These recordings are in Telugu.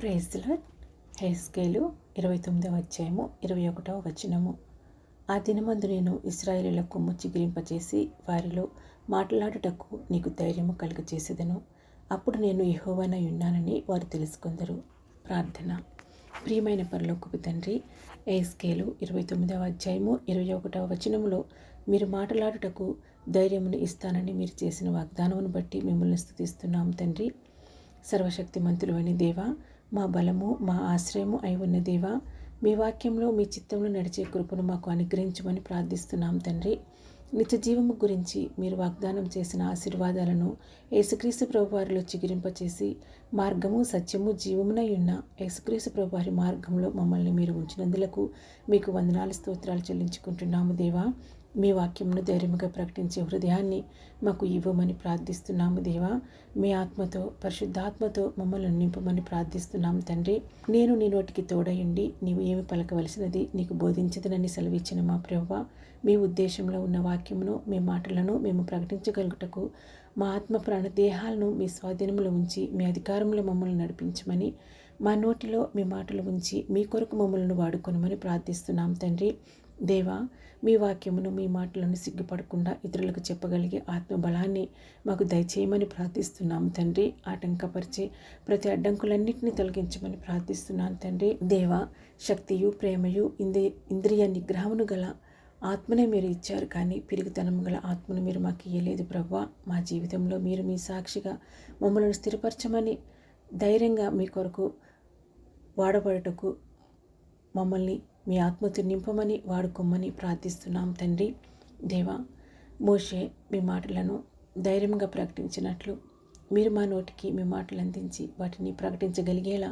Praise the Lord. హెస్కేలు 29వ అధ్యాయము 21వ వచనము. ఆ దినమందు నేను ఇశ్రాయేలీయుల కొమ్ము చిగిరింపచేసి వారిలో మాట్లాడుటకు నీకు ధైర్యము కలుగచేసేదను. అప్పుడు నేను యెహోవానై ఉన్నానని వారు తెలుసుకొందరు. ప్రార్థన. ప్రియమైన పరలోకపు తండ్రి, హెస్కేలు 29వ అధ్యాయము 21వ వచనములో మీరు మాట్లాడుటకు ధైర్యమును ఇస్తానని మీరు చేసిన వాగ్దానమును బట్టి మిమ్మల్ని స్తుతిస్తున్నాం తండ్రి. సర్వశక్తిమంతులు అయిన దేవా, మా బలము మా ఆశ్రయము అయి ఉన్న దేవా, మీ వాక్యంలో మీ చిత్తంలో నడిచే కృపను మాకు అనుగ్రహించమని ప్రార్థిస్తున్నాం తండ్రి. నిత్య జీవము గురించి మీరు వాగ్దానం చేసిన ఆశీర్వాదాలను యేసుక్రీస్తు ప్రభువారిలో చిగురింపచేసి మార్గము సత్యము జీవమునై ఉన్న యేసుక్రీస్తు ప్రభువారి మార్గంలో మమ్మల్ని మీరు ఉంచినందులకు మీకు వందనాలు స్తోత్రాలు చెల్లించుకుంటున్నాము దేవా. మీ వాక్యమును ధైర్యముగా ప్రకటించే హృదయాన్ని మాకు ఇవ్వమని ప్రార్థిస్తున్నాము దేవా. మీ ఆత్మతో పరిశుద్ధాత్మతో మమ్మల్ని నింపమని ప్రార్థిస్తున్నాము తండ్రి. నేను నీ నోటికి తోడయుండి నీవు ఏమి పలకవలసినది నీకు బోధించదనని సెలవిచ్చిన మా ప్రభువా, మీ ఉద్దేశంలో ఉన్న వాక్యమును మీ మాటలను మేము ప్రకటించగలుగుటకు మా ఆత్మ ప్రాణ దేహాలను మీ స్వాధీనంలో ఉంచి మీ అధికారంలో మమ్మల్ని నడిపించమని, మా నోటిలో మీ మాటలు ఉంచి మీ కొరకు మమ్మల్ని వాడుకొనమని ప్రార్థిస్తున్నాం తండ్రి. దేవా, మీ వాక్యమును మీ మాటలను సిగ్గుపడకుండా ఇతరులకు చెప్పగలిగే ఆత్మబలాన్ని మాకు దయచేయమని ప్రార్థిస్తున్నాము తండ్రి. ఆటంకపరిచే ప్రతి అడ్డంకులన్నింటినీ తొలగించమని ప్రార్థిస్తున్నాను తండ్రి. దేవా, శక్తియు ప్రేమయు ఇంద్రియ నిగ్రహమును గల ఆత్మనే మీరు ఇచ్చారు, కానీ పిరుగుతనం గల ఆత్మను మీరు మాకు ఇయ్యలేదు ప్రభువా. మా జీవితంలో మీరు మీ సాక్షిగా మమ్మల్ని స్థిరపరచమని, ధైర్యంగా మీ కొరకు వాడబడుటకు మమ్మల్ని మీ ఆత్మతో నింపమని వాడుకోమని ప్రార్థిస్తున్నాం తండ్రి. దేవా, మోషే మీ మాటలను ధైర్యంగా ప్రకటించినట్లు మీరు మా నోటికి మీ మాటలు అందించి వాటిని ప్రకటించగలిగేలా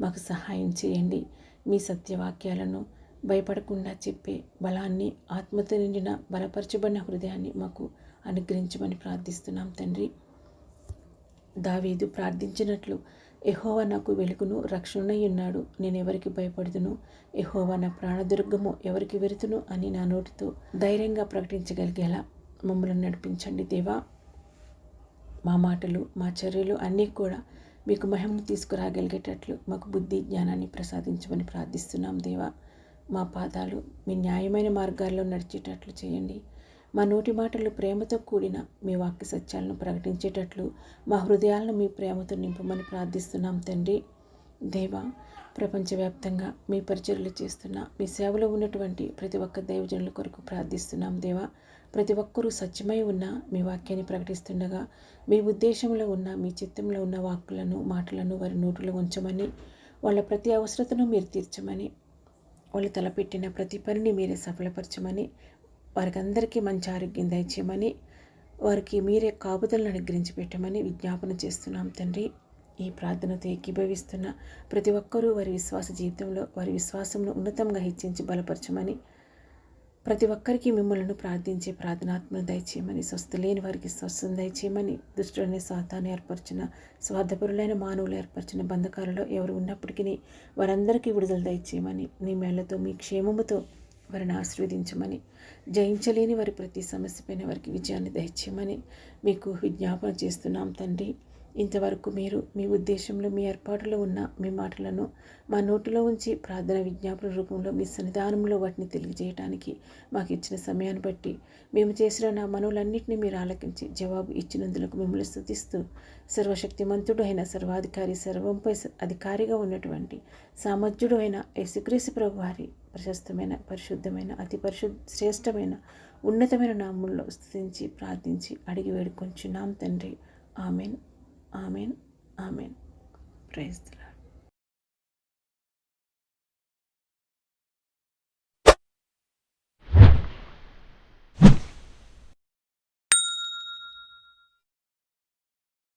మాకు సహాయం చేయండి. మీ సత్యవాక్యాలను భయపడకుండా చెప్పే బలాన్ని, ఆత్మతో నిండిన బలపరచబడిన హృదయాన్ని మాకు అనుగ్రహించమని ప్రార్థిస్తున్నాం తండ్రి. దావీదు ప్రార్థించినట్లు, యెహోవా నాకు వెలుగును రక్షణై ఉన్నాడు, నేను ఎవరికి భయపడుదును, యెహోవా నా ప్రాణదుర్గము, ఎవరికి వెరుతును అని నా నోటితో ధైర్యంగా ప్రకటించగలిగేలా మమ్మల్ని నడిపించండి దేవా. మా మాటలు మా చర్యలు అన్నీ కూడా మీకు మహిమను తీసుకురాగలిగేటట్లు మాకు బుద్ధి జ్ఞానాన్ని ప్రసాదించమని ప్రార్థిస్తున్నాం దేవా. మా పాదాలు మీ న్యాయమైన మార్గాల్లో నడిచేటట్లు చేయండి. మా నోటి మాటలు ప్రేమతో కూడిన మీ వాక్య సత్యాలను ప్రకటించేటట్లు మా హృదయాలను మీ ప్రేమతో నింపమని ప్రార్థిస్తున్నాం తండ్రి. దేవా, ప్రపంచవ్యాప్తంగా మీ పరిచర్యలు చేస్తున్న మీ సేవలో ఉన్నటువంటి ప్రతి ఒక్క దైవజనుల కొరకు ప్రార్థిస్తున్నాం దేవా. ప్రతి ఒక్కరూ సత్యమై ఉన్న మీ వాక్యాన్ని ప్రకటిస్తుండగా మీ ఉద్దేశంలో ఉన్న మీ చిత్తంలో ఉన్న వాక్కులను మాటలను వారి నోటిలో ఉంచమని, వాళ్ళ ప్రతి అవసరతను మీరు తీర్చమని, వాళ్ళు తలపెట్టిన ప్రతి పనిని మీరే సఫలపరచమని, వారికి అందరికీ మంచి ఆరోగ్యం దయచేయమని, వారికి మీరే కాపుదలను అనుగ్రహించి పెట్టమని విజ్ఞాపన చేస్తున్నాం తండ్రి. ఈ ప్రార్థనతో ఏకీభవిస్తున్న ప్రతి ఒక్కరూ వారి విశ్వాస జీవితంలో వారి విశ్వాసంను ఉన్నతంగా హెచ్చించి బలపరచమని, ప్రతి ఒక్కరికి మిమ్మల్ని ప్రార్థించే ప్రార్థనాత్మను దయచేయమని, స్వస్థ లేని వారికి స్వస్థను దయచేయమని, దుష్టులనే సాతాను ఏర్పరిచిన స్వార్థపరులైన మానవులు ఏర్పరిచిన బంధకాలలో ఎవరు ఉన్నప్పటికీ వారందరికీ విడుదల దయచేయమని, నీ మేళ్లతో మీ క్షేమముతో వారిని ఆశీర్వదించమని, జయించలేని వారి ప్రతి సమస్యపైన వారికి విజయాన్ని దయచేయమని మీకు విజ్ఞాపన చేస్తున్నాం తండ్రి. ఇంతవరకు మీరు మీ ఉద్దేశంలో మీ ఏర్పాటులో ఉన్న మీ మాటలను మా నోటిలో ఉంచి ప్రార్థన విజ్ఞాపన రూపంలో మీ సన్నిధానంలో వాటిని తెలియజేయడానికి మాకు ఇచ్చిన సమయాన్ని బట్టి మేము చేసిన నా మనవులన్నింటినీ మీరు ఆలకించి జవాబు ఇచ్చినందులకు మిమ్మల్ని స్తుతిస్తూ, సర్వశక్తిమంతుడు అయిన సర్వాధికారి, సర్వంపై అధికారిగా ఉన్నటువంటి సామర్థ్యుడు అయిన యేసుక్రీస్తు ప్రభువారి ప్రశస్తమైన పరిశుద్ధమైన అతి శ్రేష్టమైన ఉన్నతమైన నామంలో స్తుతించి ప్రార్థించి అడిగి వేడుకొంచున్నాం తండ్రి. Amen, amen, amen. Praise the lord.